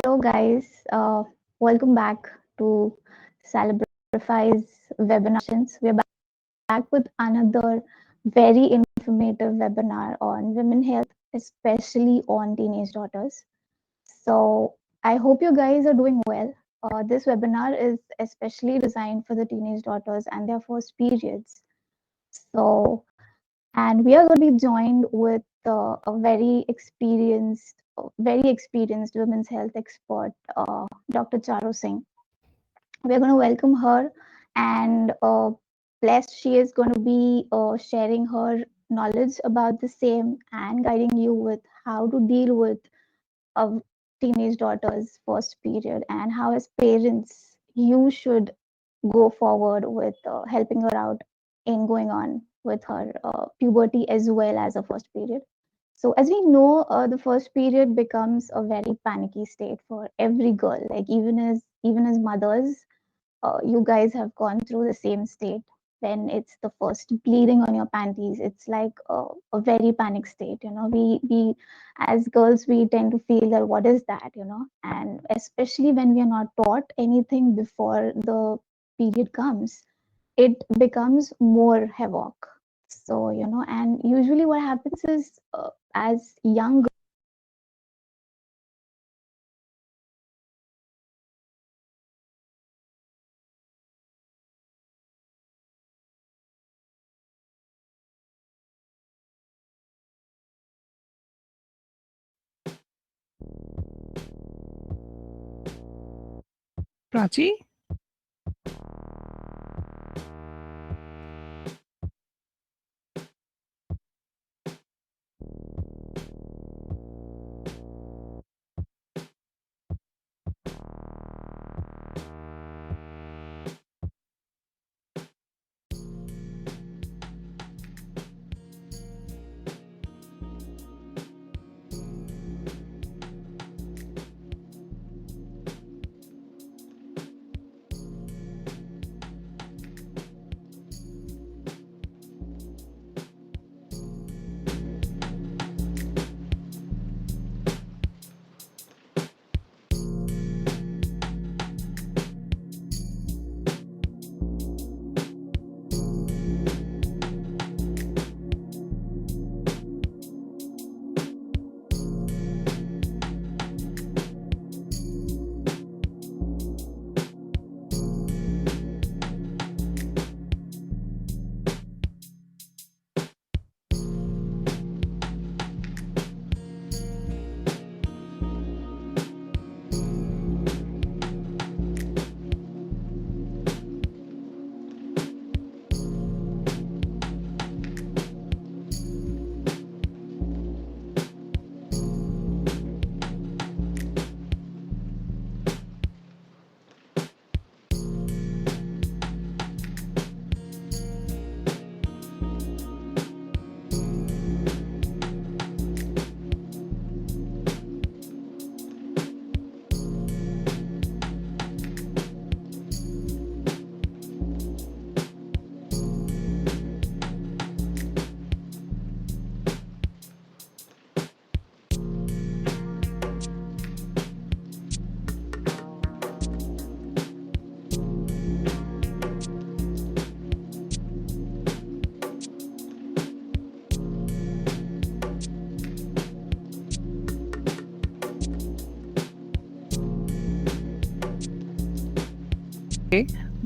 Hello, guys. Welcome back to Celebrify's webinar sessions. We're back with another very informative webinar on women health, especially on teenage daughters. So, I hope you guys are doing well. This webinar is especially designed for the teenage daughters and their first periods. So, and we are going to be joined with a very experienced women's health expert, Dr. Charu Singh. We're going to welcome her, and blessed she is going to be sharing her knowledge about the same and guiding you with how to deal with a teenage daughter's first period and how, as parents, you should go forward with helping her out in going on with her puberty as well as a first period. So, as we know, the first period becomes a very panicky state for every girl. Like even as mothers, you guys have gone through the same state when it's the first bleeding on your panties. It's like a very panic state. We as girls we tend to feel that what is that, and especially when we are not taught anything before the period comes, it becomes more havoc. So and usually what happens is as young Prachi?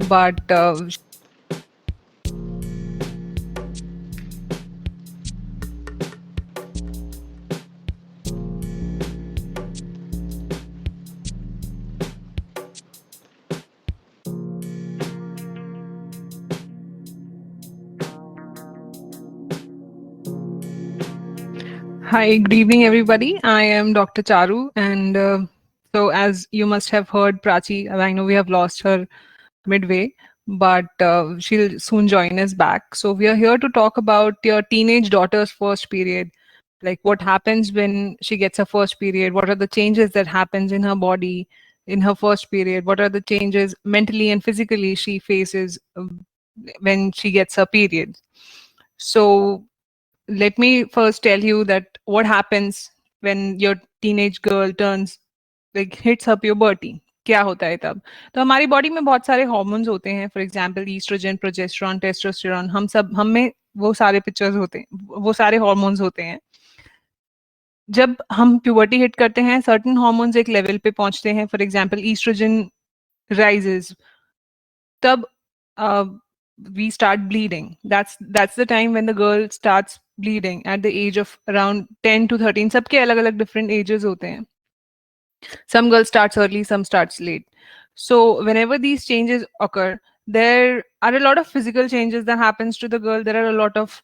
But Hi, good evening, everybody. I am Dr. Charu, and so as you must have heard, Prachi, I know we have lost her midway, but she'll soon join us back. So we are here to talk about your teenage daughter's first period, like what happens when she gets her first period. What are the changes that happens in her body in her first period? What are the changes mentally and physically she faces when she gets her period? So let me first tell you that what happens when your teenage girl turns like hits her puberty, क्या होता है तब? तो हमारी body में बहुत सारे hormones होते हैं, for example oestrogen, progesterone, testosterone, हम में वो सारे पिक्चर्स होते हैं, वो सारे हार्मोन्स होते हैं। जब हम प्यूबर्टी हिट करते हैं, सर्टेन हार्मोन्स एक लेवल पे पहुंचते हैं, फॉर एग्जांपल ईस्ट्रोजन राइजेस, तब we start bleeding. That's the time when the girl starts bleeding at the age of around 10 to 13. सबके अलग अलग different ages होते हैं. Some girls starts early, some starts late. So whenever these changes occur, there are a lot of physical changes that happens to the girl. There are a lot of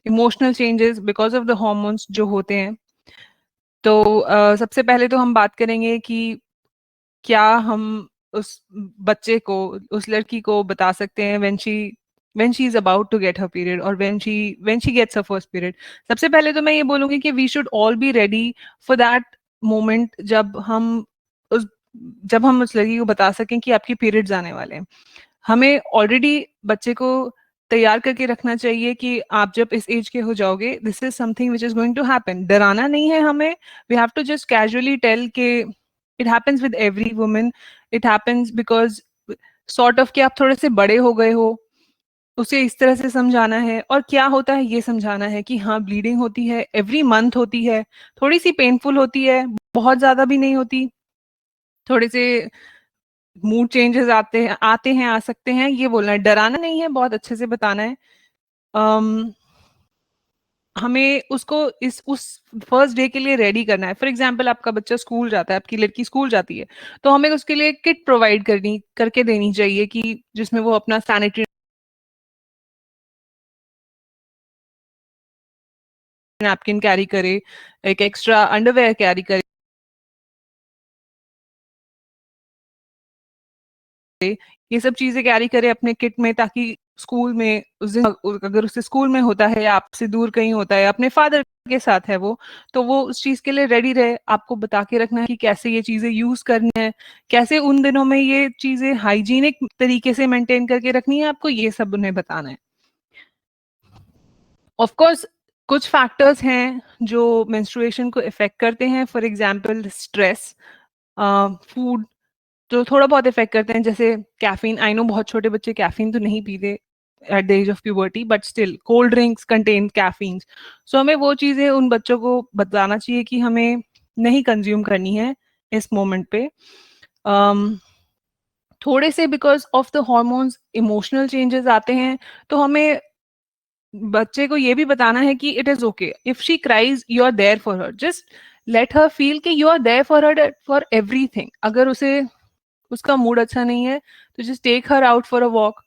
emotional changes because of the hormones जो होते हैं. तो सबसे पहले तो हम बात करेंगे कि क्या हम उस बच्चे को, उस लड़की को बता सकते हैं when she is about to get her period or when she gets her first period. सबसे पहले तो मैं ये बोलूंगी कि we should all be ready for that moment उस जब हम उस लड़की को बता सकें कि आपकी पीरियड्स आने वाले हैं. हमें ऑलरेडी बच्चे को तैयार करके रखना चाहिए कि आप जब इस एज के हो जाओगे, this is something which is going to happen. डराना नहीं है हमें, we have to just casually tell के it happens with every woman, it happens because sort of कि आप थोड़े से बड़े हो गए हो, उसे इस तरह से समझाना है. और क्या होता है ये समझाना है कि हाँ ब्लीडिंग होती है, एवरी मंथ होती है, थोड़ी सी पेनफुल होती है, बहुत ज्यादा भी नहीं होती, थोड़े से मूड चेंजेस आते हैं आ सकते हैं, ये बोलना है. डराना नहीं है, बहुत अच्छे से बताना है. हमें उसको उस फर्स्ट डे के लिए रेडी करना है. फॉर एग्जाम्पल आपका बच्चा स्कूल जाता है, आपकी लड़की स्कूल जाती है, तो हमें उसके लिए किट प्रोवाइड करके देनी चाहिए कि जिसमें वो अपना सैनिटरी नैपकिन कैरी करे, एक एक्स्ट्रा अंडरवेयर कैरी करे, ये सब चीजें कैरी करे अपने किट में, ताकि स्कूल में उस दिन अगर उसे स्कूल में होता है या आपसे दूर कहीं होता है, अपने फादर के साथ है वो, तो वो उस चीज के लिए रेडी रहे. आपको बता के रखना है कि कैसे ये चीजें यूज करनी है, कैसे उन दिनों में ये चीजें हाइजीनिक तरीके से मेंटेन करके रखनी है, आपको ये सब उन्हें बताना है. ऑफ कोर्स कुछ फैक्टर्स हैं जो मेंस्ट्रुएशन को इफेक्ट करते हैं, फॉर एग्जाम्पल स्ट्रेस, फूड, जो थोड़ा बहुत इफेक्ट करते हैं, जैसे कैफीन. आई नो बहुत छोटे बच्चे कैफीन तो नहीं पीते at the age of puberty, but still cold drinks contain caffeine. So हमें वो चीजें उन बच्चों को बताना चाहिए कि हमें नहीं कंज्यूम करनी है इस मोमेंट पे. थोड़े से because of the hormones emotional changes आते हैं, तो हमें बच्चे को ये भी बताना है कि it is okay if she cries, you are there for her. Just let her feel कि you are there for her for everything. अगर उसका मूड अच्छा नहीं है तो just take her out for a walk.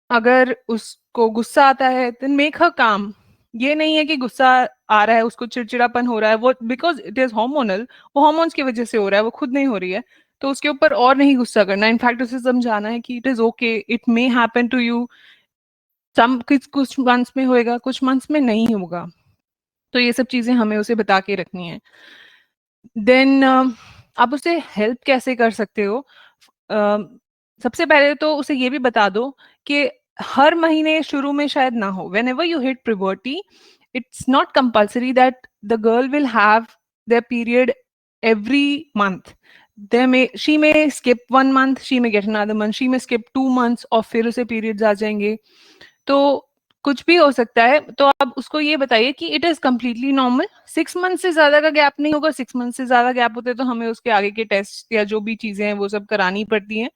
अगर उसको गुस्सा आता है देन मेक हर काम. ये नहीं है कि गुस्सा आ रहा है, उसको चिड़चिड़ापन हो रहा है, वो बिकॉज इट इज हार्मोनल, वो हार्मोन्स की वजह से हो रहा है, वो खुद नहीं हो रही है, तो उसके ऊपर और नहीं गुस्सा करना. इनफैक्ट उसे समझाना है कि it is okay, it may happen to you. कुछ मंथ्स में होएगा, कुछ मंथ्स में नहीं होगा. तो ये सब चीजें हमें उसे बता के रखनी है. देन आप उसे हेल्प कैसे कर सकते हो? सबसे पहले तो उसे ये भी बता दो कि हर महीने शुरू में शायद ना हो. When ever you hit puberty, it's not compulsory that the girl will have their period every month. She may skip 1 month, she may get another month, she may skip 2 months और फिर उसे periods आ जाएंगे. तो कुछ भी हो सकता है. तो आप उसको ये बताइए कि it is completely normal. 6 month से ज्यादा का गैप नहीं होगा. 6 मंथ से ज्यादा गैप होते तो हमें उसके आगे के टेस्ट या जो भी चीजें हैं वो सब करानी पड़ती हैं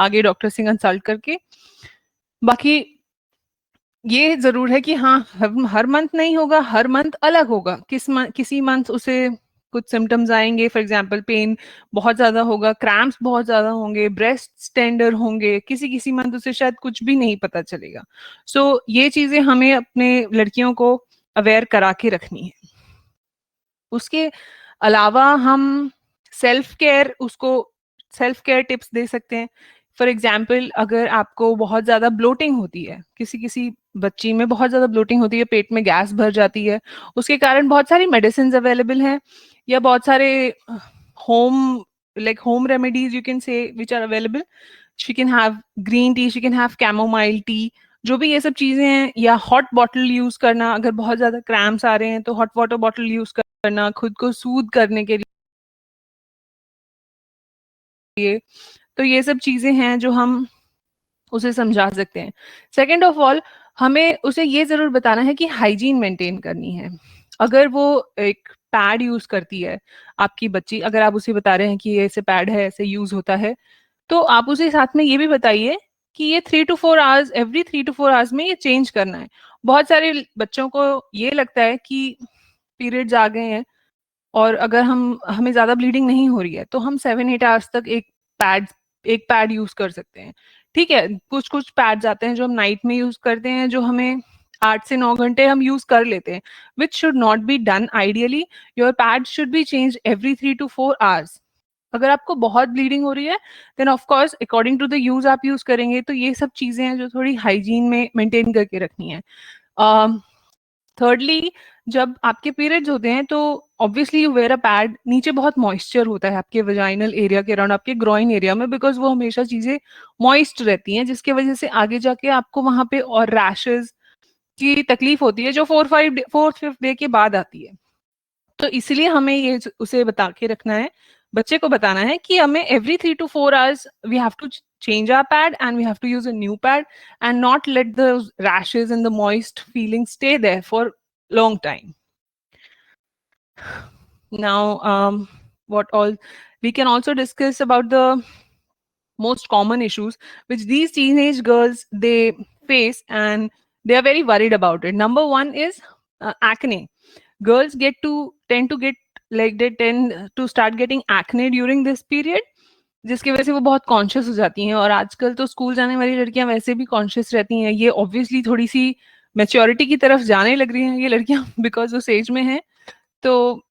आगे डॉक्टर से कंसल्ट करके. बाकी ये जरूर है कि हाँ हर मंथ नहीं होगा, हर मंथ अलग होगा. किसी मंथ उसे कुछ सिम्टम्स आएंगे, फॉर एग्जाम्पल पेन बहुत ज्यादा होगा, क्रैम्प्स बहुत ज्यादा होंगे, ब्रेस्ट टेंडर होंगे, किसी किसी मंथ उसे शायद कुछ भी नहीं पता चलेगा. सो ये चीजें हमें अपने लड़कियों को अवेयर करा के रखनी है. उसके अलावा हम सेल्फ केयर टिप्स दे सकते हैं. फॉर एग्जाम्पल अगर आपको बहुत ज्यादा ब्लोटिंग होती है, किसी किसी बच्ची में बहुत ज्यादा ब्लोटिंग होती है, पेट में गैस भर जाती है, उसके कारण बहुत सारी मेडिसिन अवेलेबल हैं, या बहुत सारे home home remedies you can say which are available. She can have green tea, she can have chamomile tea, जो भी ये सब चीजें हैं. या हॉट बॉटल यूज करना, अगर बहुत ज्यादा क्रैम्प्स आ रहे हैं तो हॉट वाटर बॉटल यूज करना खुद को सूद करने के लिए. चाहिए। तो ये सब चीज़ें हैं जो हम उसे समझा सकते हैं। सेकंड ऑफ ऑल, हमें उसे ये ज़रूर बताना है कि हाइजीन मेंटेन करनी है। अगर वो एक पैड यूज़ करती है, आपकी बच्ची, अगर आप उसे बता रहे हैं कि ये ऐसे पैड है, ऐसे यूज़ होता है, तो आप उसे साथ में ये भी बताइए कि ये 3 to 4 hours, every 3 to 4 hours में ये चेंज करना है। बहुत सारे बच्चों को ये लगता है कि पीरियड्स आ गए हैं और अगर हमें ज़्यादा ब्लीडिंग नहीं हो रही है, तो हम 7-8 आवर्स तक एक पैड यूज़ कर सकते हैं। ठीक है, कुछ-कुछ पैड्स आते हैं जो हम नाइट में यूज़ करते हैं, जो हमें 8 से 9 घंटे हम यूज़ कर लेते हैं, which should not be done ideally. Your pad should be changed every 3 to 4 hours. अगर आपको बहुत ब्लीडिंग हो रही है, then of course according to the use आप यूज़ करेंगे। तो ये सब चीज़ें हैं जो थोड़ी हाइजीन में मेंटेन करके रखनी है। थर्डली, जब आपके पीरियड्स होते हैं तो obviously you wear a pad. नीचे बहुत मॉइस्चर होता है आपके वजाइनल एरिया के अराउंड, आपके ग्रोइन एरिया में, बिकॉज वो हमेशा चीजें मॉइस्ट रहती हैं, जिसकी वजह से आगे जाके आपको वहां पे और रैशेस की तकलीफ होती है जो 4-5 डे के बाद आती है। तो इसलिए हमें ये उसे बता के रखना है, बच्चे को बताना है कि हमें every 3 to 4 hours we have to change our pad and we have to use a new pad and not let the rashes and the moist feeling stay there for long time. Now, what all we can also discuss about the most common issues which these teenage girls they face, and they are very worried about it. Number one is acne. Girls tend to get, like they tend to start getting acne during this period, जिसकी वजह से वो बहुत conscious हो जाती हैं। और आजकल तो स्कूल जाने वाली लड़कियां वैसे भी कॉन्शियस रहती हैं। ये ऑब्वियसली थोड़ी सी मैच्योरिटी की तरफ जाने लग रही हैं ये लड़कियां बिकॉज उस एज में हैं, तो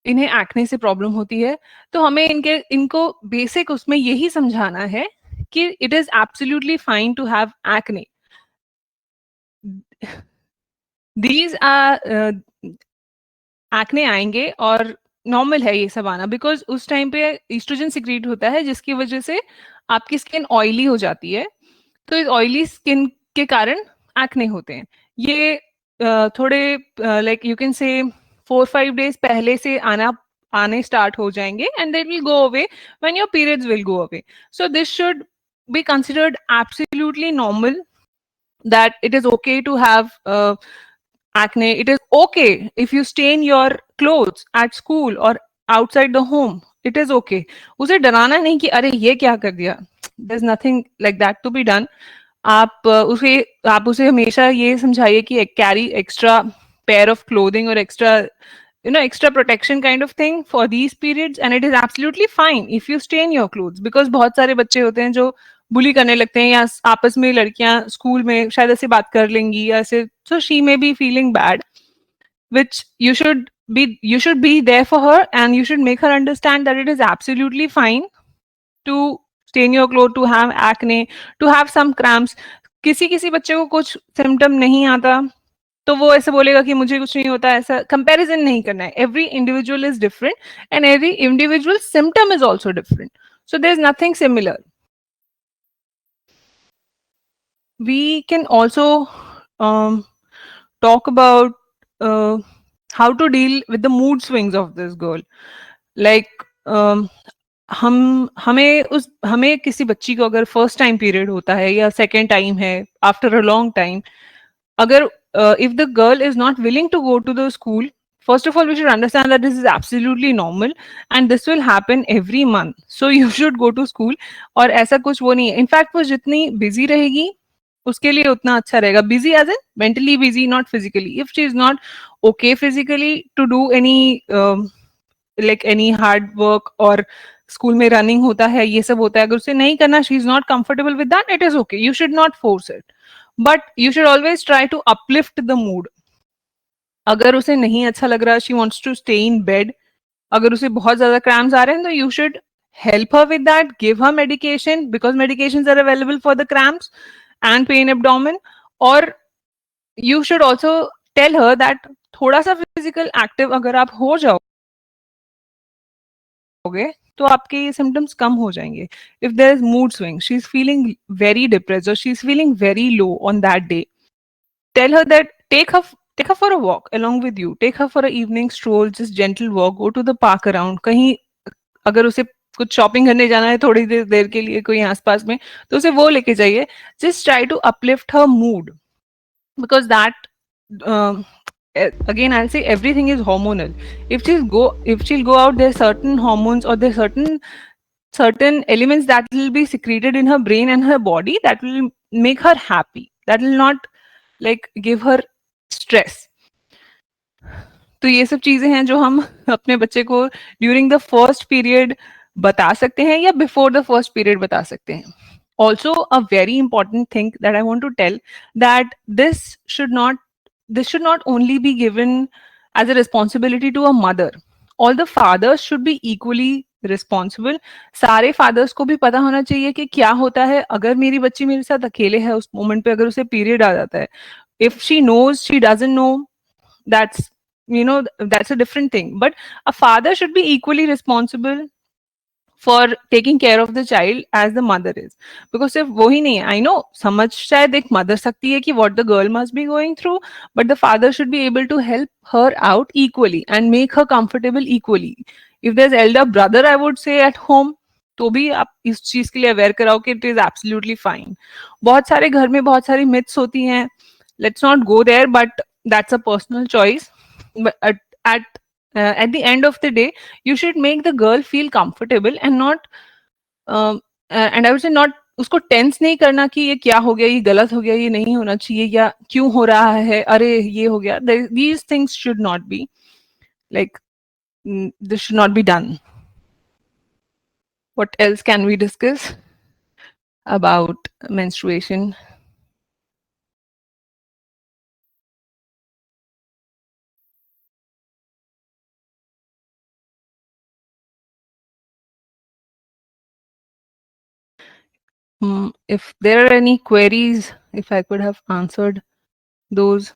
इन्हें एक्ने से प्रॉब्लम होती है। तो हमें इनको बेसिक उसमें यही समझाना है कि it is absolutely fine to have acne. These are acne आएंगे और नॉर्मल है ये सब आना, बिकॉज उस टाइम पे ईस्ट्रोजन सिक्रीट होता है जिसकी वजह से आपकी स्किन ऑयली हो जाती है। तो इस ऑयली स्किन के कारण एक्ने होते हैं। ये थोड़े लाइक यू कैन से 4-5 डेज पहले से आने स्टार्ट हो जाएंगे and they will go away when your periods will go away. So this should be considered absolutely normal, that it is okay to have acne. It is okay if you stain your clothes at school or outside the home. It is okay. उसे डराना नहीं कि अरे ये क्या कर दिया. There's nothing like that to be done. आप उसे हमेशा ये समझाइए कि carry extra pair of clothing और extra protection kind of thing for these periods, and it is absolutely fine if you stain your clothes, because बहुत सारे बच्चे होते हैं जो बुली करने लगते हैं या आपस में लड़कियां स्कूल में शायद ऐसे बात कर लेंगी या ऐसे, so she may be feeling bad, which you should be there for her and you should make her understand that it is absolutely fine to stain your clothes, to have acne, to have some cramps. किसी किसी बच्चे को कुछ symptom नहीं आता तो वो ऐसे बोलेगा कि मुझे कुछ नहीं होता। ऐसा कंपैरिजन नहीं करना है। Every individual is different and every individual symptom is also different, so there is nothing similar. We can also talk about how to deal with the mood swings of this girl. Like हमें किसी बच्ची को अगर first time period होता है या second time है after a long time, अगर if the girl is not willing to go to the school, first of all we should understand that this is absolutely normal and this will happen every month, so you should go to school. और ऐसा कुछ वो नहीं है, in fact वो जितनी busy रहेगी उसके लिए उतना अच्छा रहेगा. Busy as in mentally busy, not physically. If she is not okay physically to do any like any hard work, और स्कूल में रनिंग होता है, ये सब होता है, अगर उसे नहीं करना, she is not comfortable with that, it is okay, you should not force it, but you should always try to uplift the mood. अगर उसे नहीं अच्छा लग रहा, she wants to stay in bed, अगर उसे बहुत ज्यादा क्रैम्स आ रहे हैं, तो you should help her with that, give her medication because medications are available for the cramps and pain abdomen. Or you should also tell her that थोड़ा सा physical active अगर आप हो जाओगे तो आपके ये symptoms कम हो जाएंगे. If there is mood swing, she is feeling very depressed or she is feeling very low on that day, tell her that take her for a walk along with you, take her for an evening stroll, just gentle walk, go to the park around. कहीं अगर उसे कुछ shopping करने जाना है थोड़ी देर देर के लिए कोई आसपास में, तो उसे वो लेके जाइए. Just try to uplift her mood, because that again I'll say everything is hormonal. If she'll go out, there's certain hormones or there's certain elements that will be secreted in her brain and her body that will make her happy, that will not like give her stress. तो ये सब चीजें हैं जो हम अपने बच्चे को ड्यूरिंग द फर्स्ट पीरियड बता सकते हैं या बिफोर द फर्स्ट पीरियड बता सकते हैं. Also, a very important thing that I want to tell, that this should not only be given as a responsibility to a mother. All the fathers should be equally responsible. सारे fathers को भी पता होना चाहिए कि क्या होता है अगर मेरी बच्ची मेरे साथ अकेले है उस मोमेंट पे, अगर उसे पीरियड आ जाता है. If she knows, she doesn't know, that's that's a different thing, but a father should be equally responsible for taking care of the child as the mother is. Because if वो ही नहीं है, I know समझ शायद एक mother सकती है कि what the girl must be going through, but the father should be able to help her out equally and make her comfortable equally. If there's elder brother, I would say at home, तो भी आप इस चीज के लिए aware कराओ कि it is absolutely fine. बहुत सारे घर में बहुत सारी मिथ्स होती हैं, let's not go there, but that's a personal choice. But at the end of the day, you should make the girl feel comfortable and not and I would say not उसको tense नहीं करना कि ये क्या हो गया, ये गलत हो गया, ये नहीं होना चाहिए, या क्यों हो रहा है, अरे ये हो गया. These things should not be like, this should not be done. What else can we discuss about menstruation? If there are any queries, if I could have answered those.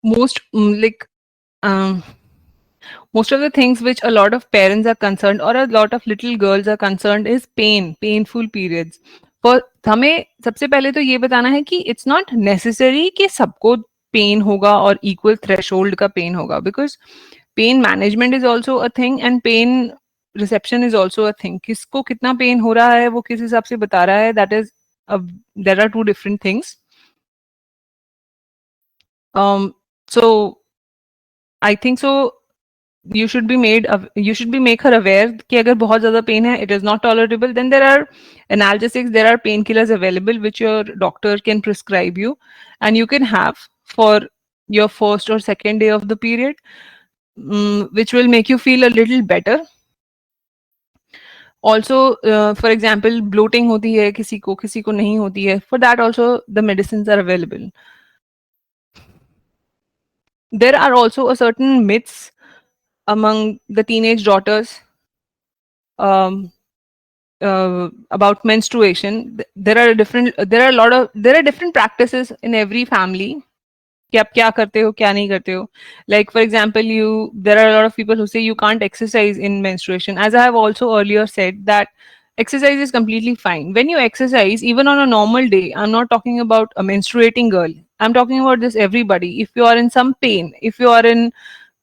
Most like most of the things which a lot of parents are concerned or a lot of little girls are concerned is painful periods. For हमें सबसे पहले तो ये बताना है कि it's not necessary कि सबको पेन होगा और इक्वल थ्रेशोल्ड का पेन होगा, because pain management is also a thing and pain reception is also a thing. किसको कितना पेन हो रहा है वो किस हिसाब से बता रहा है, that is there are two different things. So I think so you should be make her aware कि अगर बहुत ज़्यादा pain है, it is not tolerable, then there are analgesics, there are painkillers available which your doctor can prescribe you and you can have for your first or second day of the period, which will make you feel a little better. Also, for example, bloating होती है किसी को नहीं होती है. For that also the medicines are available. There are also a certain myths among the teenage daughters about menstruation. There are different practices in every family कि आप क्या करते हो क्या नहीं करते हो. Like for example, there are a lot of people who say you can't exercise in menstruation. As I have also earlier said, that exercise is completely fine. When you exercise, even on a normal day, I'm not talking about a menstruating girl, I'm talking about this everybody. If you are in some pain, if you are in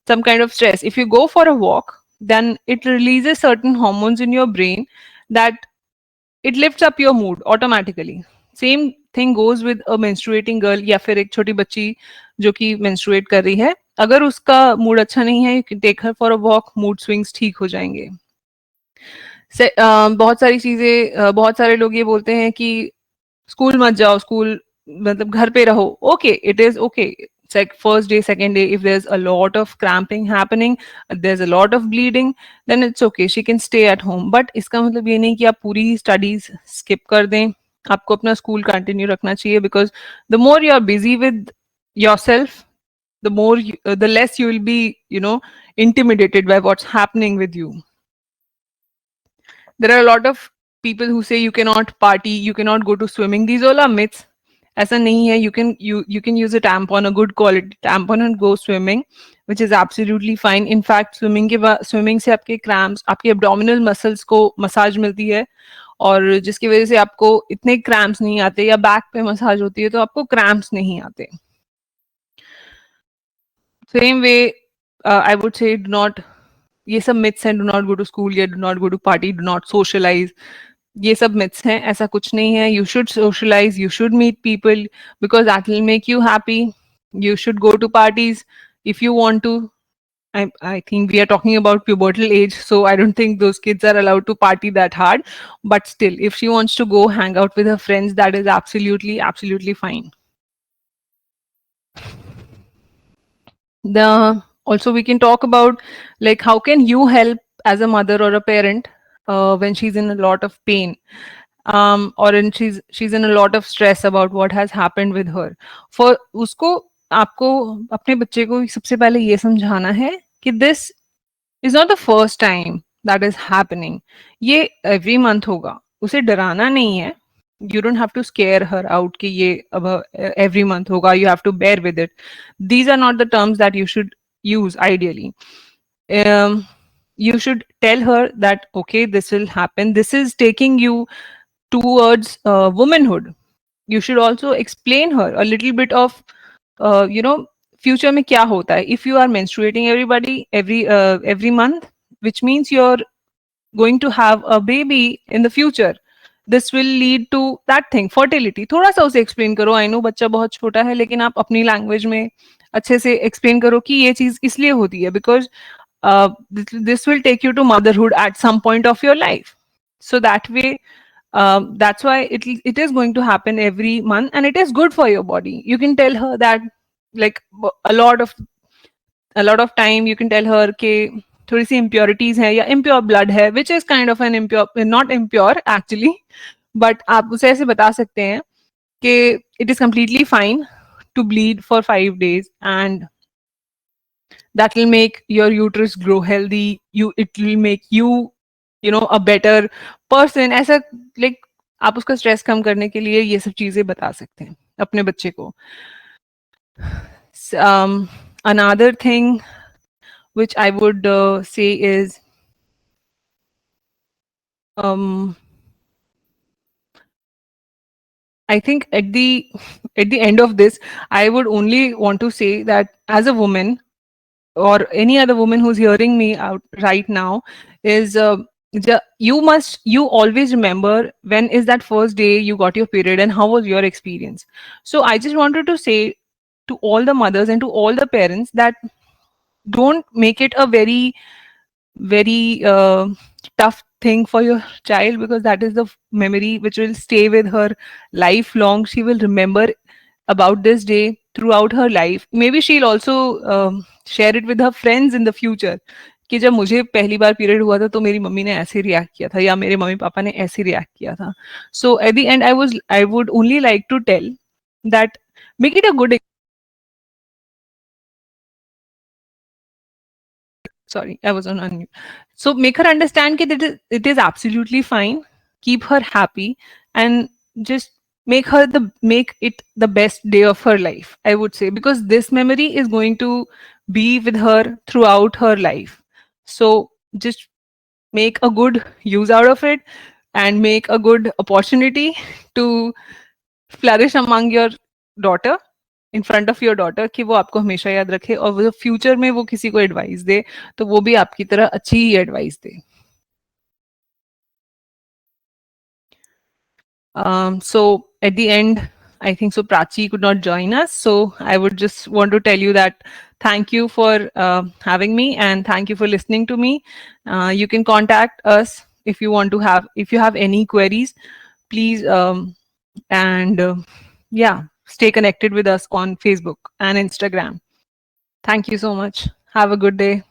some kind of stress, if you go for a walk, then it releases certain hormones in your brain that it lifts up your mood automatically. Same thing goes with a menstruating girl या फिर एक छोटी बच्ची जो कि menstruate कर रही है. अगर उसका मूड अच्छा नहीं है, you can take her for a walk, mood swings ठीक हो जाएंगे. बहुत सारी चीजें, बहुत सारे लोग ये बोलते हैं कि स्कूल मत जाओ, स्कूल मतलब घर पे रहो. Okay, it is okay. It's like first day, second day, if there's a lot of cramping happening, there's a lot of bleeding, then it's okay, she can stay at home. But इसका मतलब ये नहीं कि आप पूरी studies skip कर दें. आपको अपना स्कूल कंटिन्यू रखना चाहिए, because the more you are busy with yourself, the less you will be, intimidated by what's happening with you. There are a lot of people who say you cannot party, you cannot go to swimming. These all are myths. ऐसा नहीं है. You can use a tampon, a good quality tampon, and go swimming, which is absolutely fine. In fact, swimming से आपके cramps, आपके abdominal muscles को massage मिलती है, और जिसकी वजह से आपको इतने क्रैम्प्स नहीं आते, या बैक पे मसाज होती है तो आपको क्रैम्प्स नहीं आते. Same way I would say do not, ये सब मिथ्स हैं, do not go to school या do not go to party, do not socialize, ये सब मिथ्स हैं. ऐसा कुछ नहीं है. You should socialize, you should meet people, because that will make you happy. You should go to parties if you want to. I think we are talking about pubertal age, so I don't think those kids are allowed to party that hard. But still, if she wants to go hang out with her friends, that is absolutely, absolutely fine. Also we can talk about, like, how can you help as a mother or a parent when she's in a lot of pain, or when she's in a lot of stress about what has happened with her. For उसको आपको अपने बच्चे को सबसे पहले ये समझाना है कि this is not the first time that is happening. ये every month होगा. उसे डराना नहीं है. You don't have to scare her out कि ये अब every month होगा. You have to bear with it. These are not the terms that you should use ideally. You should tell her that, okay, this will happen. This is taking you towards womanhood. You should also explain her a little bit of, you know, future में क्या होता है. If you are menstruating every month, which means you're going to have a baby in the future, this will lead to that thing, fertility. थोड़ा सा उसे explain करो. I know बच्चा बहुत छोटा है, लेकिन आप अपनी language में अच्छे से explain करो कि ये चीज इसलिए होती है, because this will take you to motherhood at some point of your life. So that way, that's why it is going to happen every month, and it is good for your body. You can tell her that, like, a lot of time you can tell her कि थोड़ी सी impurities है या impure blood है, which is kind of an impure, not impure actually, but आप उसे ऐसे बता सकते हैं कि it is completely fine to bleed for 5 days, and that will make your uterus grow healthy. It will make you, you know, a better person. ऐसा, like, आप उसका स्ट्रेस कम करने के लिए ये सब चीजें बता सकते हैं अपने बच्चे को. Another thing which I would say is, I think at the end of this, I would only want to say that as a woman, or any other woman who's hearing me out right now, is you always remember when is that first day you got your period and how was your experience. So I just wanted to say to all the mothers and to all the parents that don't make it a very tough thing for your child, because that is the memory which will stay with her lifelong. She will remember about this day throughout her life. Maybe she'll also share it with her friends in the future कि जब मुझे पहली बार period हुआ था तो मेरी mummy ने ऐसे रिएक्ट किया था, या मेरे मम्मी पापा ने ऐसे रिएक्ट किया था. So at the end I would only like to tell that make it a good, sorry, I was on unmute. So make her understand that it is absolutely fine. Keep her happy, and just make it the best day of her life, I would say, because this memory is going to be with her throughout her life. So just make a good use out of it, and make a good opportunity to flourish among your daughter, in front of your daughter, कि वो आपको हमेशा याद रखे, और वो future में वो किसी को एडवाइस दे तो वो भी आपकी तरह अच्छी ही एडवाइस दे. So at the end, I think so Prachi could not join us, so I would just want to tell you that thank you for having me, and thank you for listening to me. You can contact us if you have any queries, please, and yeah, stay connected with us on Facebook and Instagram. Thank you so much. Have a good day.